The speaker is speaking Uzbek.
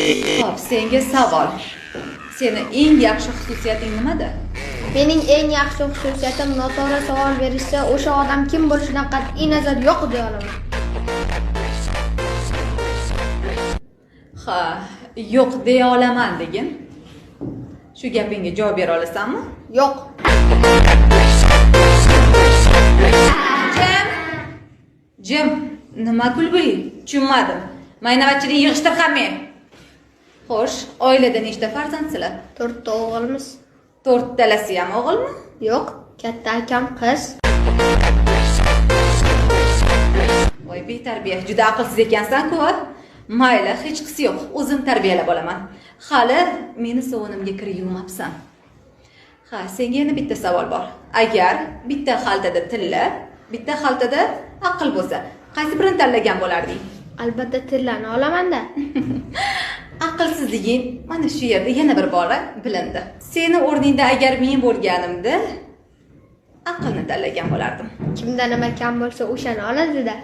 Xo'p, senga savol. Seni eng yaxshi xususiyating nimada? Mening eng yaxshi xususiyatim noto'g'ri savol berishsa, o'sha odam kim bo'lishidan qat'iy nazar yo'q deya olaman. Ha, yo'q deya olaman degin. Shu gapingga javob bera olasanmi? Yo'q. Jim, nima kulguli? Tushunmadim. Maynavachchilik yig'ishtir hamma. Xo'sh, oilada nechta farzandsizlar? 4 ta o'g'ilmiz. 4 talasi ham o'g'ilmi? Yo'q, katta akam qiz. Voy betarbiya, juda aqlsiz ekansan-ku. Mayli, hech qisi yo'q. O'zim tarbiyalab olaman. Hali meni sovunimga kir yuvmabsan. Ha, senga yana bitta savol bor. Agar bitta xaltada tilla, bitta xaltada aql bo'lsa, qaysi birini tanlagan bo'larding? Albatta tillani olaman-da. Aqlsizliging mana shu yerda yana bir bora bilindi. Seni o'rningda agar men bo'lganimda aqlni tanlagan bo'lardim. Kimda nima kam bo'lsa, o'shani oladi-da.